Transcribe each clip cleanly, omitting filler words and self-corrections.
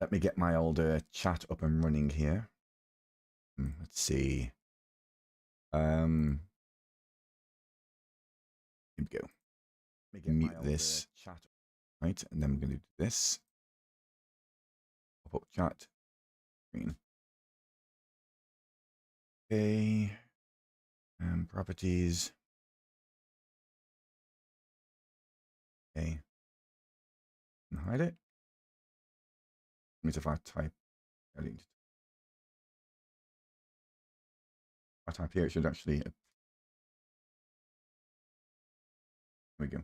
Let me get my old chat up and running here. Let's see. Here we go. Let me mute this chat. Right, and then I'm going to do this. Pop up chat. Screen. Okay. Properties. Okay. And hide it. Means if I type, I type here, it should actually. There we go.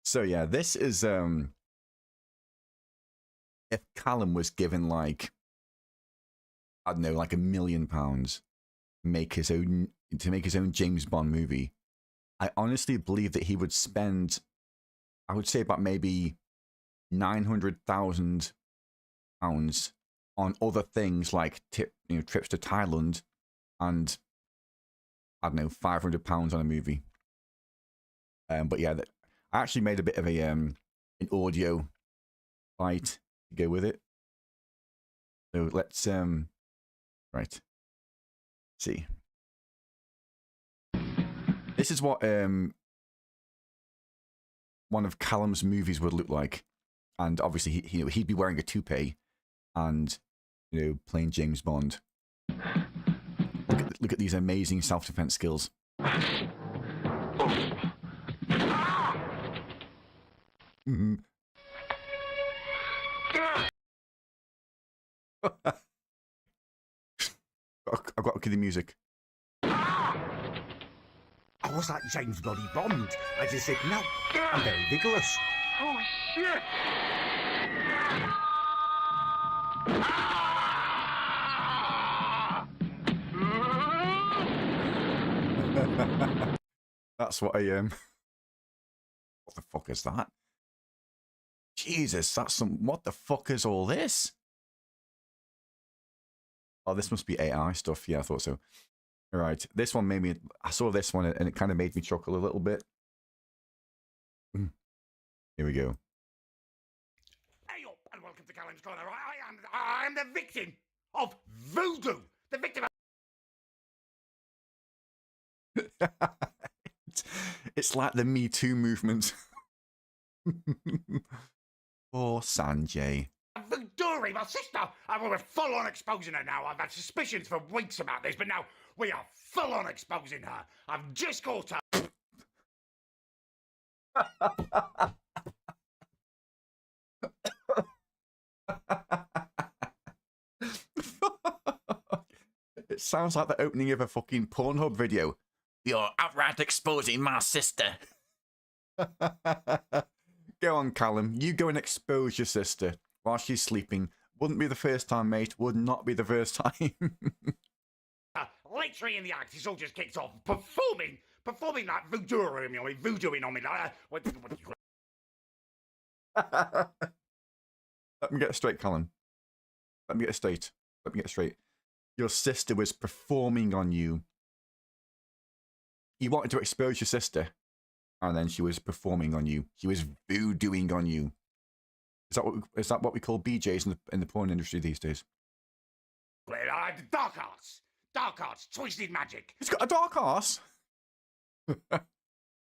So yeah, this is if Callum was given like, I don't know, like £1 million to make his own James Bond movie, I honestly believe that he would spend, I would say, about maybe £900,000 on other things like trips to Thailand, and I don't know, £500 on a movie. But yeah, I actually made a bit of an audio bite to go with it. So let's right. See. This is what one of Callum's movies would look like, and obviously he'd be wearing a toupee and playing James Bond. Look at these amazing self-defense skills. Mm-hmm. I've got to kill the music. I was like James Bloody Bond. I just said, no, I'm very vigorous. Oh, shit! That's what I am. What the fuck is that? Jesus, that's some. What the fuck is all this? Oh, this must be AI stuff. Yeah, I thought so. All right, this one made me. I saw this one and it kind of made me chuckle a little bit. Here we go. Hey up, and welcome to Callum's Corner. I am the victim of voodoo. The victim of... It's like the Me Too movement. Poor Sanjay. Voodoo, my sister. We're full on exposing her now. I've had suspicions for weeks about this, but now we are full on exposing her. I've just caught her. It sounds like the opening of a fucking Pornhub video. You're outright exposing my sister. Go on, Callum. You go and expose your sister while she's sleeping. Wouldn't be the first time, mate. Would not be the first time. Literally in the act, it's all just kicked off. Performing like voodooing on me. Let me get it straight, Callum. Let me get it straight. Your sister was performing on you. You wanted to expose your sister, and then she was performing on you. She was voodooing on you. Is that what we call BJs in the porn industry these days? Dark arts, twisted magic. It's got a dark arse. I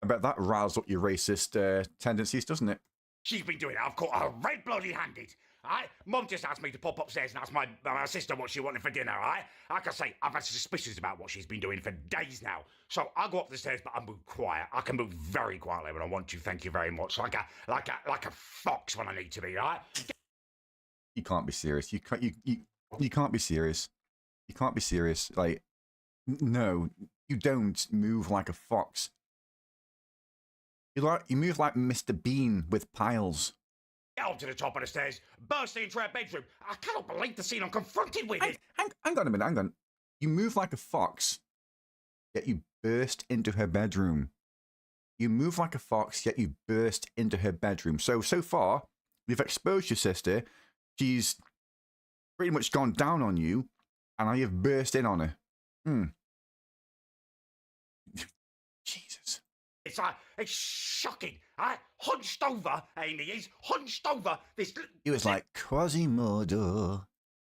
bet that riles up your racist tendencies, doesn't it? She's been doing it. I've caught her red bloody handed. Alright? Mum just asked me to pop upstairs and ask my sister what she wanted for dinner, alright? Like I say, I've had suspicions about what she's been doing for days now. So I'll go up the stairs, but I move quiet. I can move very quietly when I want to, thank you very much. Like a fox when I need to be, alright? You can't be serious. You can't be serious. You can't be serious. Like, no, you don't move like a fox. You move like Mr. Bean with piles. Up to the top of the stairs, bursting into her bedroom. I cannot believe the scene I'm confronted with. Hang on a minute, hang on. You move like a fox, yet you burst into her bedroom. You move like a fox, yet you burst into her bedroom. So far, you've exposed your sister. She's pretty much gone down on you, and now you've burst in on her. Jesus. It's like It's shocking. Hunched over, Amy is hunched over. He was like, Quasimodo.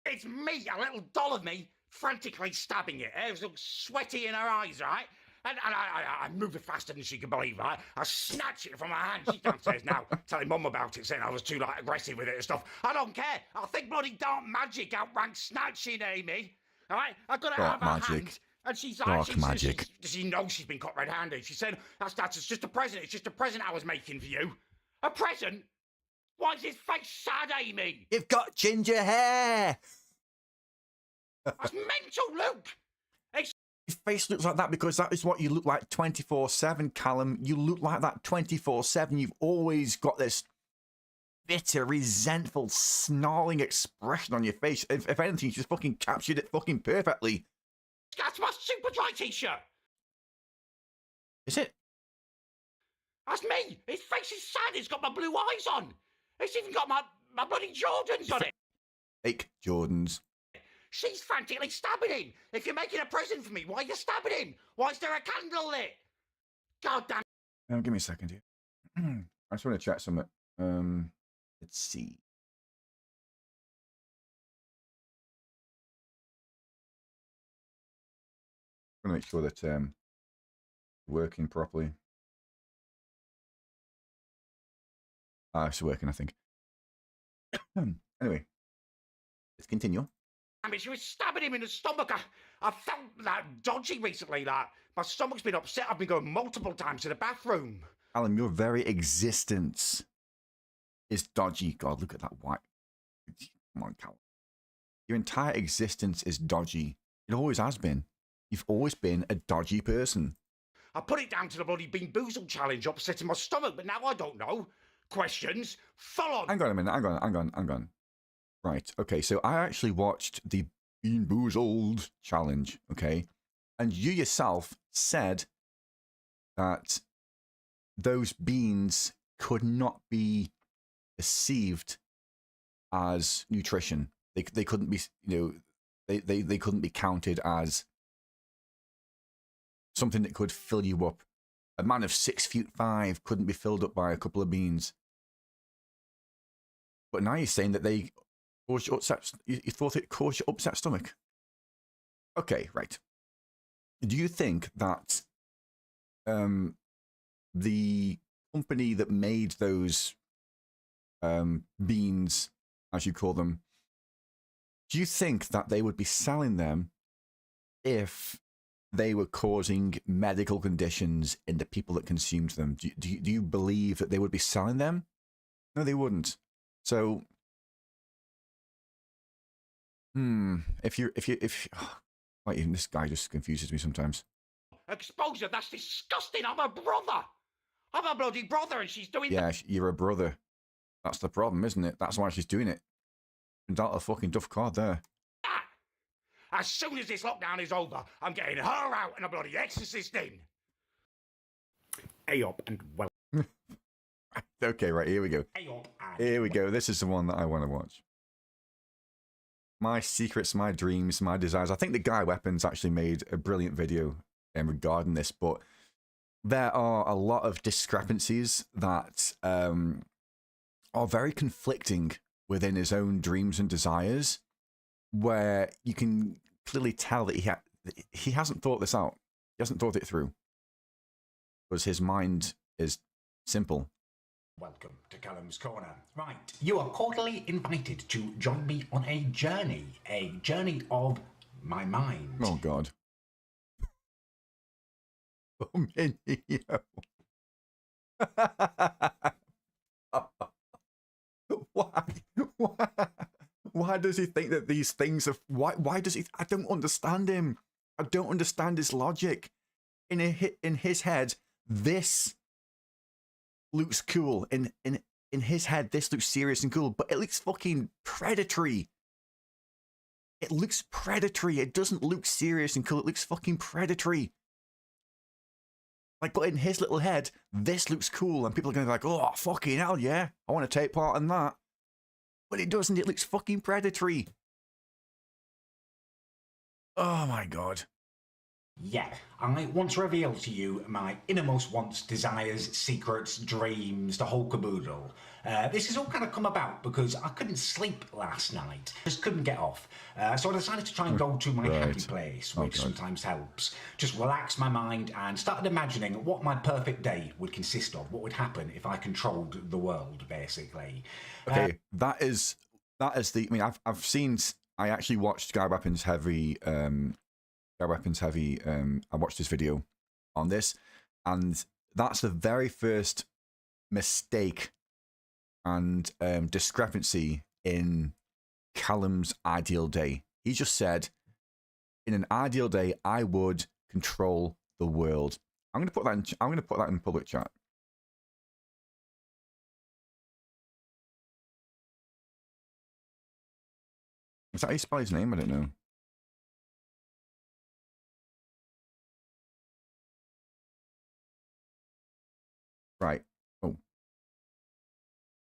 It's me, a little doll of me, frantically stabbing it. It was sweaty in her eyes, right? And I moved it faster than she could believe, right? I snatched it from her hand. She's downstairs now, telling Mum about it, saying I was too aggressive with it and stuff. I don't care. I think bloody dark magic outranks snatching, Amy. All right? I got it out of her hand. And she's like, she knows she's been caught red-handed. She said, that's just a present. It's just a present I was making for you. A present? Why is his face sad, Amy? You've got ginger hair. That's mental, Luke. His face looks like that because that is what you look like 24/7, Callum. You look like that 24/7. You've always got this bitter, resentful, snarling expression on your face. If anything, you just fucking captured it fucking perfectly. That's my Superdry t-shirt. Is it? That's me. His face is sad. It's got my blue eyes on. It's even got my bloody Jordans on it. Fake Jordans. She's frantically stabbing him. If you're making a present for me, why are you stabbing him? Why is there a candle lit? God damn. Give me a second here. I just want to check something. Let's see. I'm going to make sure that working properly. It's working, I think. Anyway, let's continue. I mean, she was stabbing him in the stomach. I felt that dodgy recently. That my stomach's been upset. I've been going multiple times to the bathroom. Callum, your very existence is dodgy. God, look at that white. Come on, Callum. Your entire existence is dodgy. It always has been. You've always been a dodgy person. I put it down to the bloody Bean Boozled challenge upsetting my stomach, but now I don't know. Questions? Full on. Hang on a minute. Hang on. Right. Okay. So I actually watched the Bean Boozled challenge. Okay. And you yourself said that those beans could not be perceived as nutrition. They couldn't be, they couldn't be counted as something that could fill you up. A man of 6'5" couldn't be filled up by a couple of beans. But now you're saying that they cause you upset. You thought it caused you upset stomach. Okay, right. Do you think that the company that made those beans, as you call them, do you think that they would be selling them if they were causing medical conditions in the people that consumed them? Do you believe that they would be selling them? No, they wouldn't. So, if wait, even this guy just confuses me sometimes. Exposure, that's disgusting. I'm a brother. I'm a bloody brother, and she's doing. Yeah, you're a brother. That's the problem, isn't it? That's why she's doing it. And that a fucking duff card there. As soon as this lockdown is over, I'm getting her out and a bloody exorcist in. Ayop and well. Okay, right, here we go. Here we go. This is the one that I want to watch. My secrets, my dreams, my desires. I think the Guy Weapons actually made a brilliant video regarding this, but there are a lot of discrepancies that are very conflicting within his own dreams and desires, where you can clearly tell that he hasn't thought this out. He hasn't thought it through. Because his mind is simple. Welcome to Callum's Corner. Right, you are cordially invited to join me on a journey of my mind. Oh, God. Oh, Minio. Why does he think that these things are... Why does he... I don't understand him. I don't understand his logic. In his head, this looks cool. In his head, this looks serious and cool, but it looks fucking predatory. It looks predatory. It doesn't look serious and cool. It looks fucking predatory. Like, but in his little head, this looks cool, and people are going to be like, oh, fucking hell, yeah, I want to take part in that. But it doesn't. It looks fucking predatory. Oh, my God. Yeah, I want to reveal to you my innermost wants, desires, secrets, dreams, the whole caboodle. This has all kind of come about because I couldn't sleep last night. Just couldn't get off. So I decided to try and go to my happy place, which sometimes helps. Just relax my mind and started imagining what my perfect day would consist of. What would happen if I controlled the world, basically. Okay, that is the. I mean, I've seen. I actually watched Guy Weapons Heavy. Guy Weapons Heavy. I watched this video on this, and that's the very first mistake and discrepancy in Callum's ideal day. He just said, "In an ideal day, I would control the world." I'm going to put that in. I'm going to put that in public chat. Is that how you spell his name? I don't know. Right. Oh.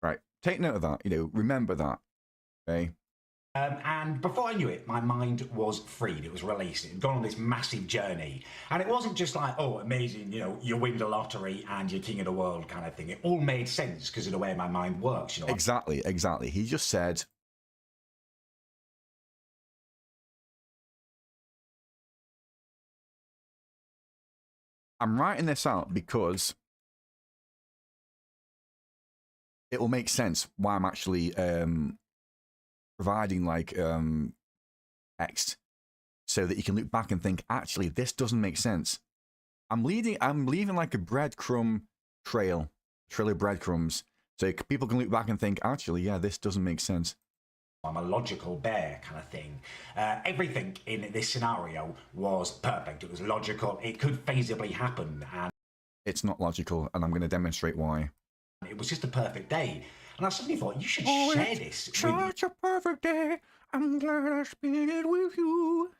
Right. Take note of that. You know, remember that. Okay. And before I knew it, my mind was freed. It was released. It had gone on this massive journey. And it wasn't just like, oh, amazing, you know, you win the lottery and you're king of the world kind of thing. It all made sense because of the way my mind works, you know. Exactly. He just said, I'm writing this out because it will make sense why I'm actually providing like text so that you can look back and think, actually, this doesn't make sense. I'm leaving like a breadcrumb trail of breadcrumbs so people can look back and think, actually, yeah, this doesn't make sense. I'm a logical bear kind of thing. Everything in this scenario was perfect. It was logical. It could feasibly happen. And it's not logical, and I'm going to demonstrate why. It was just a perfect day. And I suddenly thought, you should share this. Such a perfect day. I'm glad I spent it with you.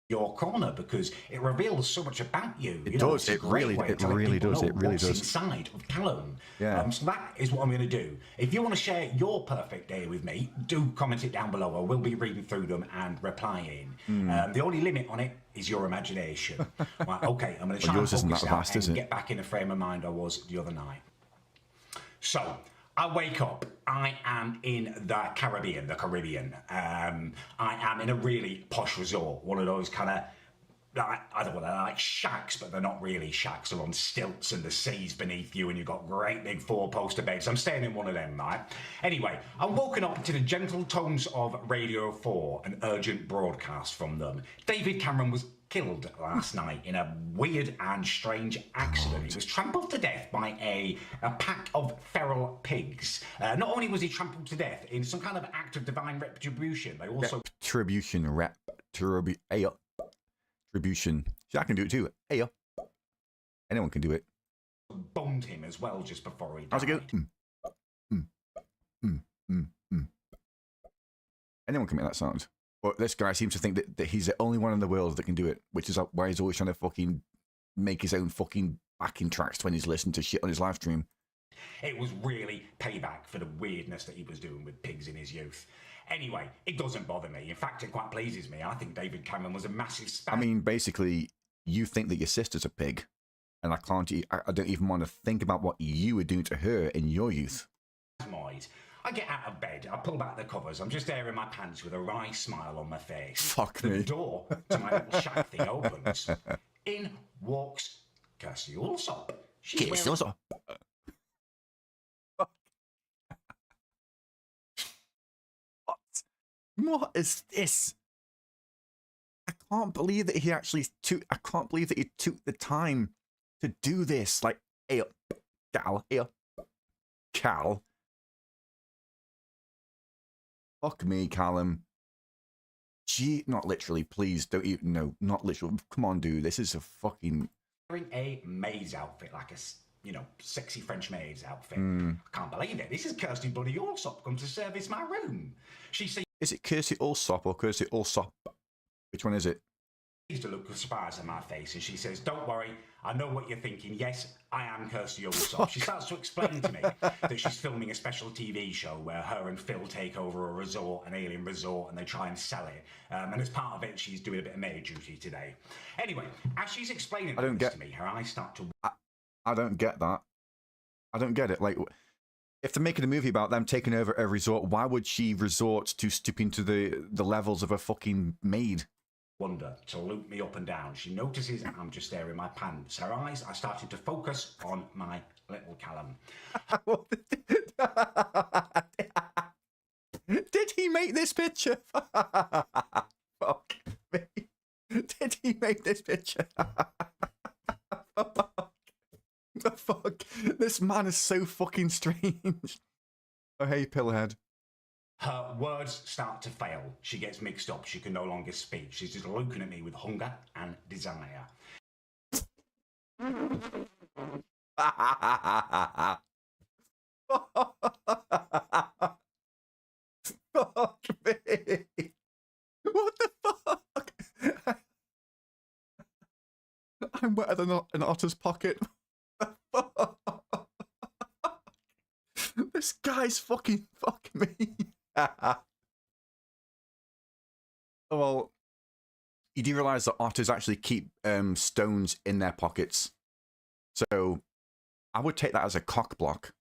Your corner, because it reveals so much about you. It does. It really does. It really does. Inside of Callum. Yeah. So that is what I'm going to do. If you want to share your perfect day with me, do comment it down below. I will be reading through them and replying. The only limit on it is your imagination. Right, okay, I'm going to try and focus out and get back in the frame of mind I was the other night. So, I wake up, I am in the Caribbean. I am in a really posh resort, one of those kind of, I don't know, they're like shacks, but they're not really shacks. They're on stilts and the sea's beneath you and you've got great big 4-poster beds. I'm staying in one of them, right? Anyway, I'm woken up to the gentle tones of Radio 4, an urgent broadcast from them. David Cameron was killed last night in a weird and strange accident. He was trampled to death by a pack of feral pigs. Not only was he trampled to death in some kind of act of divine retribution, they also... Retribution. See, I can do it too. Hey, anyone can do it. Bombed him as well just before he died. How's it go? Anyone can make that sound. But this guy seems to think that he's the only one in the world that can do it, which is why he's always trying to fucking make his own fucking backing tracks when he's listening to shit on his live stream. It was really payback for the weirdness that he was doing with pigs in his youth. Anyway, it doesn't bother me. In fact, it quite pleases me. I think David Cameron was a massive spaz. I mean, basically, you think that your sister's a pig, and I don't even want to think about what you were doing to her in your youth. I get out of bed, I pull back the covers, I'm just airing my pants with a wry smile on my face. Fuck me. The door to my little shack thing opens. In walks Kirsty Allsop. Kirsty Allsop. What is this? I can't believe that he actually took. I can't believe that he took the time to do this. Like, hey up, Cal. Hey up, Cal. Fuck me, Callum. Gee, not literally. Please don't even. No, not literally. Come on, dude. This is a fucking. Wearing a maid's outfit, like a, you know, sexy French maid's outfit. I can't believe it. This is Kirsty bloody Allsop come to service my room. She said. Is it Kirsty Allsop or Kirsty Allsop? Which one is it? a look of surprise on my face, and she says, "Don't worry, I know what you're thinking. Yes, I am Kirsty Allsopp." She starts to explain to me that she's filming a special TV show where her and Phil take over a resort, an alien resort, and they try and sell it. And as part of it, she's doing a bit of maid duty today. Anyway, as she's explaining this to me, her eyes start to... I don't get that. I don't get it. Like, if they're making a movie about them taking over a resort, why would she resort to stooping to the levels of a fucking maid? Wonder to loop me up and down. She notices I'm just staring my pants. Her eyes are starting to focus on my little Callum. Did he make this picture? Fuck me. Did he make this picture? The fuck? This man is so fucking strange. Oh, hey, Pillhead. Her words start to fail. She gets mixed up. She can no longer speak. She's just looking at me with hunger and desire. Fuck me. What the fuck? I'm wetter than an otter's pocket. This guy's fucking fuck me. Well, you do realise that otters actually keep stones in their pockets. So I would take that as a cock block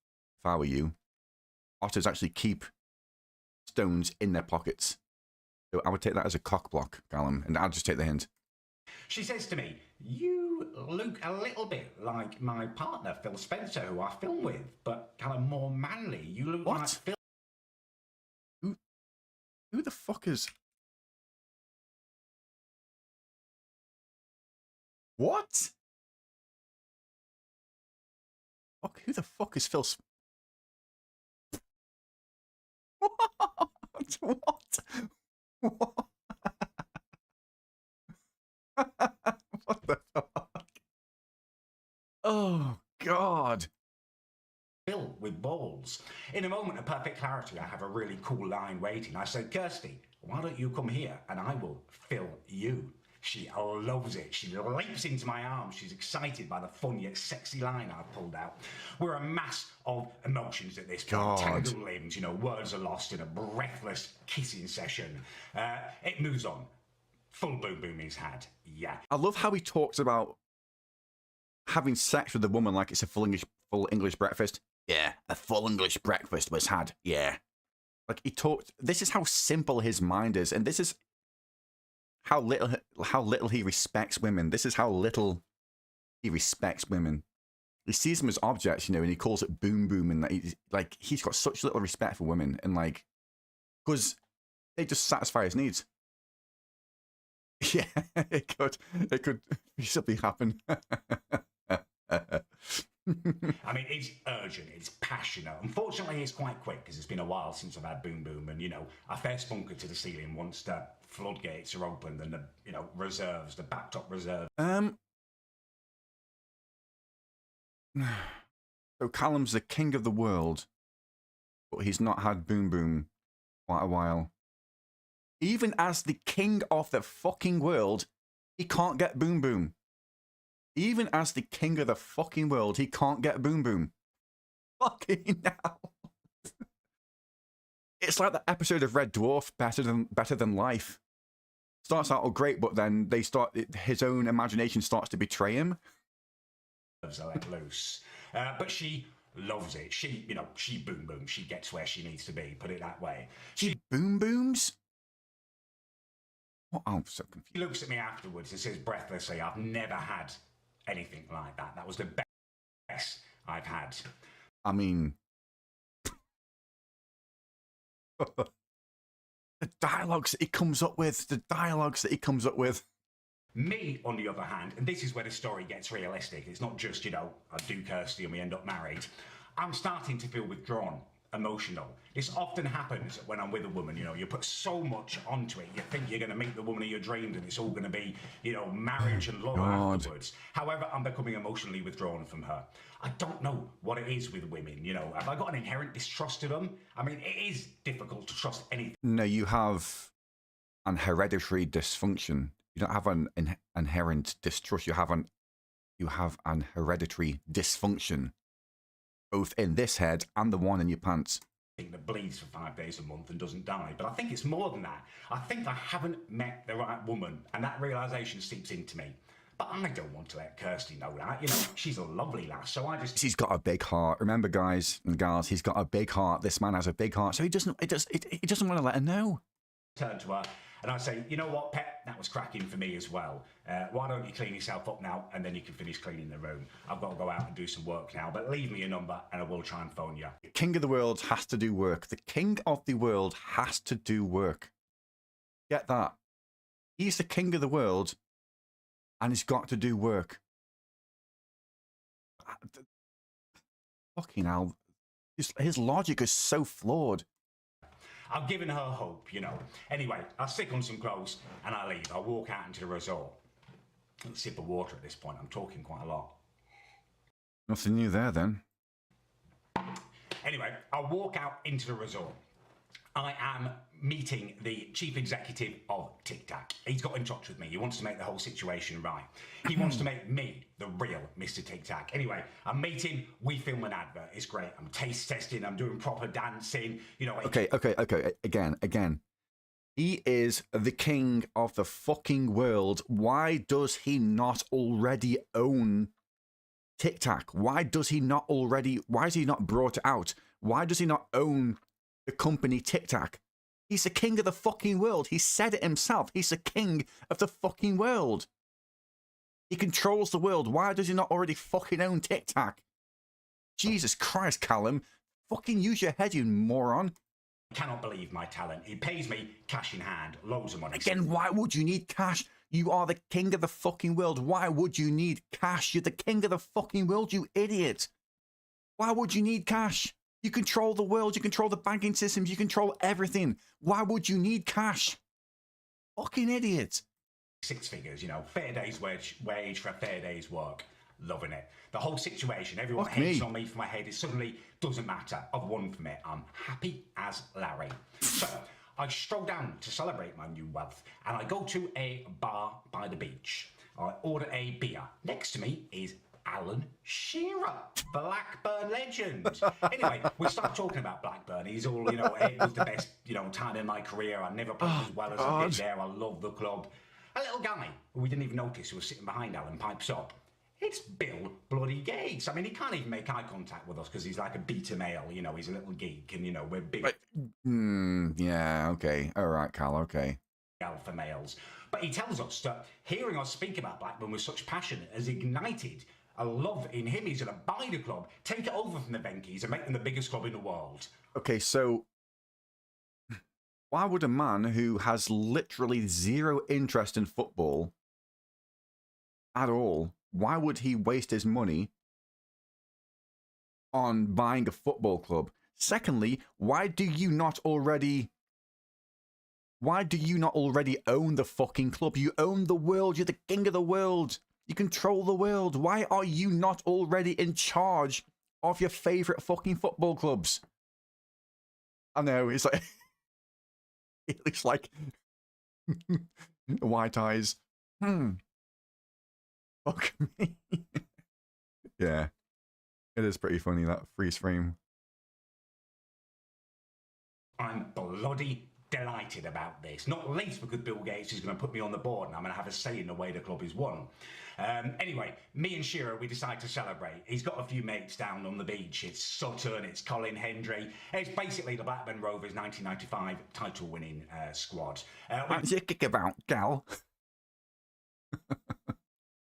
if I were you. Otters actually keep stones in their pockets. So I would take that as a cock block, Callum, and I'll just take the hint. She says to me, "You look a little bit like my partner, Phil Spencer, who I film with, but kind of more manly. You look What? like Phil." Who the fuck is... What? Fuck, who the fuck is Phil What? What? What the fuck? Oh, God. Phil with balls. In a moment of perfect clarity, I have a really cool line waiting. I said, "Kirsty, why don't you come here and I will fill you?" She loves it. She leaps into my arms. She's excited by the fun yet sexy line I've pulled out. We're a mass of emotions at this point. Tangled limbs, words are lost in a breathless kissing session. It moves on. Full boom boom is had. Yeah. I love how he talks about having sex with a woman like it's a full English breakfast. Yeah, a full English breakfast was had. Yeah. Like he talked... This is how simple his mind is, and this is how little he respects women. This is how little he respects women. He sees them as objects, and he calls it boom boom, and he's got such little respect for women, and because they just satisfy his needs. Yeah, it could easily happen. I mean, it's urgent, it's passionate. Unfortunately, it's quite quick because it's been a while since I've had boom boom, and I first bunker to the ceiling once the floodgates are opened and the reserves, the backed-up reserve. So Callum's the king of the world, but he's not had boom boom quite a while. Even as the king of the fucking world, he can't get boom boom. Even as the king of the fucking world, he can't get boom boom. Fucking hell. It's like the episode of Red Dwarf, Better Than Life. Starts out all great, but then his own imagination starts to betray him. Are let loose. But she loves it. She boom boom. She gets where she needs to be, put it that way. She boom booms? What? I'm so confused. She looks at me afterwards and says breathlessly, "I've never had anything like that. That was the best I've had." I mean, the dialogues that he comes up with. Me, on the other hand, and this is where the story gets realistic. It's not just, I do Kirsty and we end up married. I'm starting to feel withdrawn, emotional. This often happens when I'm with a woman. You put so much onto it. You think you're going to meet the woman of your dreams and it's all going to be, marriage and love afterwards. However, I'm becoming emotionally withdrawn from her. I don't know what it is with women. Have I got an inherent distrust of them? I mean, it is difficult to trust anything. No, you have an hereditary dysfunction You don't have an inherent distrust. You have an hereditary dysfunction, both in this head and the one in your pants. That bleeds for 5 days a month and doesn't die. But I think it's more than that. I think I haven't met the right woman, and that realisation seeps into me. But I don't want to let Kirsty know that. You know, she's a lovely lass, so I just... He's got a big heart. Remember, guys and gals, he's got a big heart. This man has a big heart, so he doesn't want to let her know. Turn to her and I say, you know what, Pet, that was cracking for me as well. Why don't you clean yourself up now, and then you can finish cleaning the room. I've got to go out and do some work now, but leave me your number and I will try and phone you. The king of the world has to do work. The king of the world has to do work. Get that? He's the king of the world, and he's got to do work. Fucking hell. His logic is so flawed. I've given her hope, you know. Anyway, I'll stick on some clothes and I'll leave. I'll walk out into the resort. A sip of water at this point. I'm talking quite a lot. Nothing new there, then. Anyway, I'll walk out into the resort. I am meeting the chief executive of Tic Tac. He's got in touch with me. He wants to make the whole situation right. He wants to make me the real Mr. Tic Tac. Anyway, I'm meeting. We film an advert. It's great. I'm taste testing. I'm doing proper dancing. You know. Okay. Again. He is the king of the fucking world. Why does he not already own Tic Tac? Why is he not brought it out? Why does he not own the company Tic Tac? He's the king of the fucking world. He said it himself. He's the king of the fucking world. He controls the world. Why does he not already fucking own Tic Tac? Jesus Christ, Callum. Fucking use your head, you moron. I cannot believe my talent. He pays me cash in hand, loads of money. Again, why would you need cash? You are the king of the fucking world. Why would you need cash? You're the king of the fucking world, you idiot. Why would you need cash? You control the world. You control the banking systems. You control everything. Why would you need cash? Fucking idiot. 6 figures, you know, fair day's wage for a fair day's work. Loving it. The whole situation, everyone hates on me for my head. It suddenly doesn't matter. I've won from it. I'm happy as Larry. So I stroll down to celebrate my new wealth, and I go to a bar by the beach. I order a beer. Next to me is Alan Shearer, Blackburn legend. Anyway, we start talking about Blackburn. He's all, you know, it was the best, you know, time in my career. I never played as well as I did there. I love the club. A little guy who we didn't even notice who was sitting behind Alan pipes up. It's Bill bloody Gates. I mean, he can't even make eye contact with us because he's like a beta male, you know, he's a little geek, and, you know, we're big. Yeah, okay. All right, Cal, okay. Alpha males. But he tells us that hearing us speak about Blackburn with such passion has ignited a love in him. He's going to buy the club, take it over from the Venkies, and make them the biggest club in the world. Okay, so why would a man who has literally zero interest in football at all, why would he waste his money on buying a football club? Secondly, why do you not already own the fucking club? You own the world. You're the king of the world. You control the world. Why are you not already in charge of your favorite fucking football clubs? I know, it's like it looks like white eyes. Fuck me. Yeah. It is pretty funny, that freeze frame. I'm bloody delighted about this, not least because Bill Gates is going to put me on the board and I'm going to have a say in the way the club is won. Anyway, me and Shearer, we decide to celebrate. He's got a few mates down on the beach. It's Sutton, it's Colin Hendry. It's basically the Blackburn Rovers 1995 title-winning squad. What's your kick about, gal?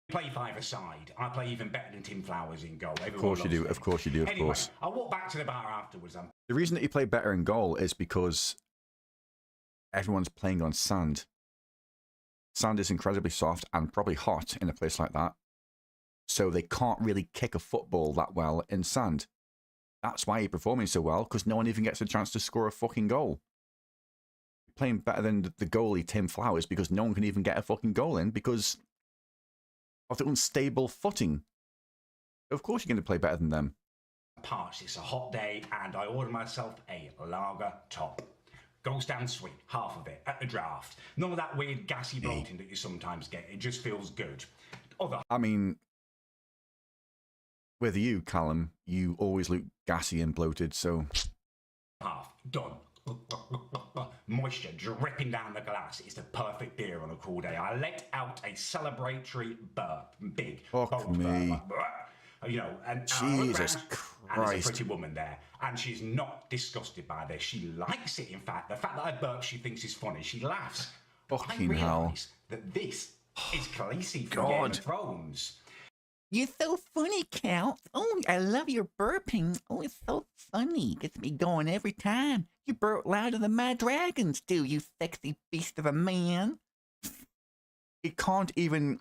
Play five-a-side. I play even better than Tim Flowers in goal. Of course you do, of course you do, of course. I walk back to the bar afterwards. The reason that you play better in goal is because everyone's playing on sand. Sand is incredibly soft and probably hot in a place like that. So they can't really kick a football that well in sand. That's why you're performing so well, because no one even gets a chance to score a fucking goal. You're playing better than the goalie, Tim Flowers, because no one can even get a fucking goal in because of their unstable footing. Of course you're going to play better than them. Parched. It's a hot day and I ordered myself a lager top. Goes down sweet, half of it, at the draft. None of that weird gassy bloating that you sometimes get. It just feels good. I mean, with you, Callum, you always look gassy and bloated, so... Half, done. Moisture dripping down the glass. It's the perfect beer on a cool day. I let out a celebratory burp. Big, Fuck bold me. burp. Like, you know, and Jesus and Christ. there's a pretty woman there, and she's not disgusted by this. She likes it, in fact. The fact that I burp, she thinks is funny. She laughs. Fucking I hell. realise that this is Khaleesi from Game of Thrones. You're so funny, Cal. Oh, I love your burping. Oh, it's so funny. Gets me going every time. You burp louder than my dragons do, you sexy beast of a man. It can't even...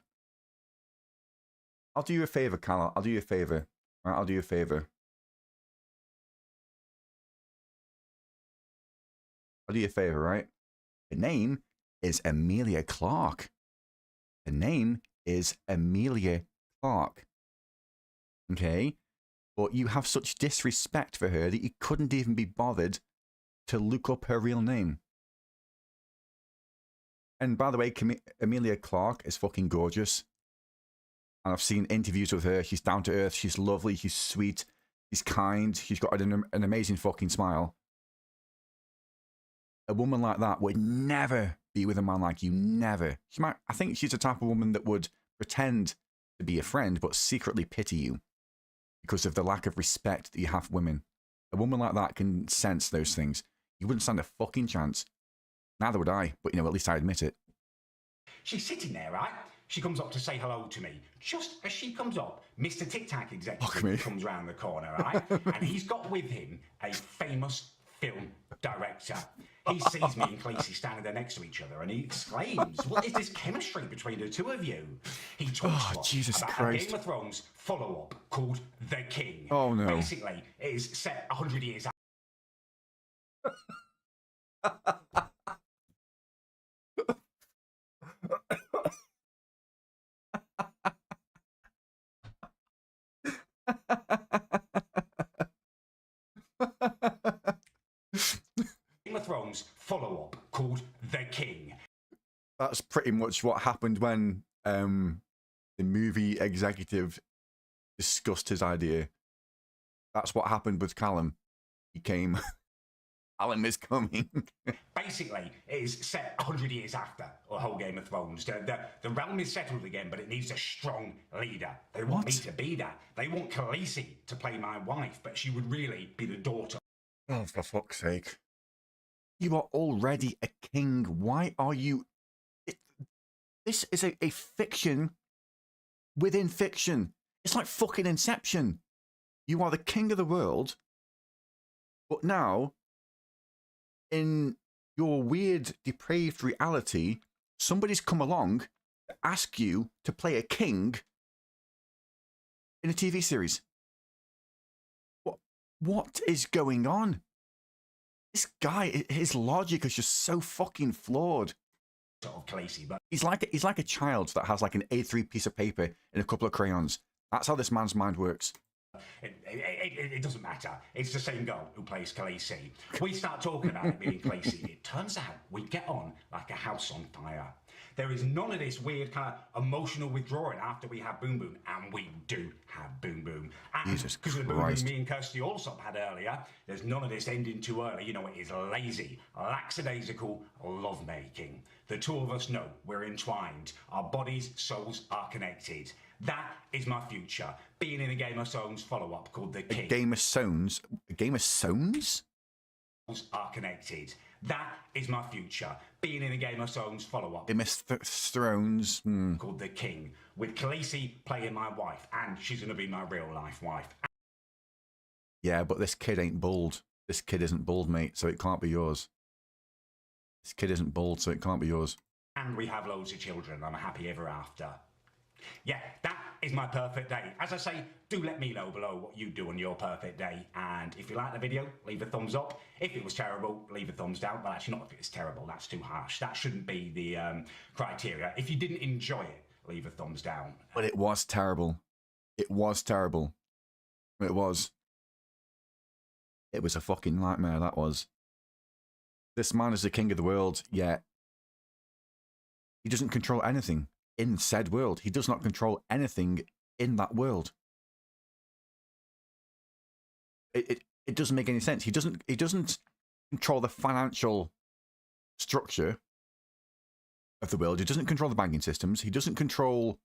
I'll do you a favour, Callum. I'll do you a favour. Right, I'll do you a favour. I'll do you a favour, right? The name is Amelia Clark. The name is Amelia Clark. Okay? But you have such disrespect for her that you couldn't even be bothered to look up her real name. And by the way, Amelia Clark is fucking gorgeous. And I've seen interviews with her. She's down to earth. She's lovely. She's sweet. She's kind. She's got an amazing fucking smile. A woman like that would never be with a man like you. Never. I think she's the type of woman that would pretend to be a friend, but secretly pity you because of the lack of respect that you have for women. A woman like that can sense those things. You wouldn't stand a fucking chance. Neither would I, but you know, at least I admit it. She's sitting there, right? She comes up to say hello to me. Just as she comes up, Mr. Tic Tac executive comes round the corner, right? And he's got with him a famous film director. He sees me and Khaleesi standing there next to each other, and he exclaims, "What is this chemistry between the two of you?" He talks to us Jesus about Christ. a Game of Thrones follow-up called The King. Oh, no. Basically, it is set 100 years Game of Thrones follow-up called The King. That's pretty much what happened when the movie executive discussed his idea. That's what happened with Callum. He came. Callum is coming. Basically, it is set 100 years after the whole Game of Thrones. The realm is settled again, but it needs a strong leader. They want me to be that. They want Khaleesi to play my wife, but she would really be the daughter. Oh, for fuck's sake. You are already a king. Why are you... This is a fiction within fiction. It's like fucking Inception. You are the king of the world, but now, in your weird, depraved reality, somebody's come along to ask you to play a king in a TV series. What is going on? This guy, his logic is just so fucking flawed. Sort of Khaleesi, but He's like a child that has like an A3 piece of paper and a couple of crayons. That's how this man's mind works. it doesn't matter. It's the same girl who plays Khaleesi. We start talking about it being Khaleesi. It turns out we get on like a house on fire. There is none of this weird kind of emotional withdrawing after we have Boom Boom, and we do have Boom Boom. And Jesus because of the Boom Christ. Boom me and Kirsty Allsop had earlier, there's none of this ending too early. You know, it is lazy, lackadaisical lovemaking. The two of us know we're entwined. Our bodies, souls are connected. That is my future. Being in a Game of Thrones follow-up called The King. Game of Thrones? A Game of Thrones? Are connected. That is my future. Being in a Game of Thrones follow-up Game of Thrones? called The King, with Khaleesi playing my wife, and she's going to be my real-life wife. Yeah, but this kid ain't bald. This kid isn't bald, mate, so it can't be yours. This kid isn't bald, so it can't be yours. And we have loads of children. I'm happy ever after. Yeah, that is my perfect day. As I say, do let me know below what you do on your perfect day. And if you like the video, leave a thumbs up. If it was terrible, leave a thumbs down. Well, actually, not if it's terrible. That's too harsh. That shouldn't be the criteria. If you didn't enjoy it, leave a thumbs down. But it was terrible. It was terrible. It was. It was a fucking nightmare, that was. this man is the king of the world, yet he doesn't control anything in said world. He does not control anything in that world. It doesn't make any sense. He doesn't control the financial structure of the world. He doesn't control the banking systems. He doesn't control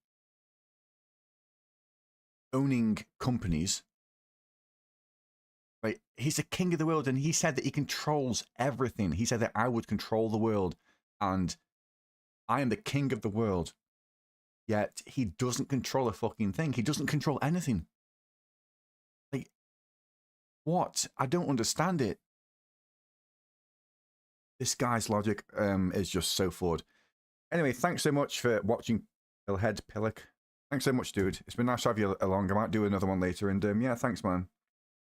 owning companies. Right? He's the king of the world, and he said that he controls everything. He said that I would control the world, and I am the king of the world. Yet he doesn't control a fucking thing. He doesn't control anything. Like, what? I don't understand it. This guy's logic is just so flawed. Anyway, thanks so much for watching, Pillhead Pillock. Thanks so much, dude. It's been nice to have you along. I might do another one later. And yeah, thanks, man.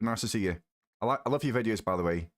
Nice to see you. I love your videos, by the way.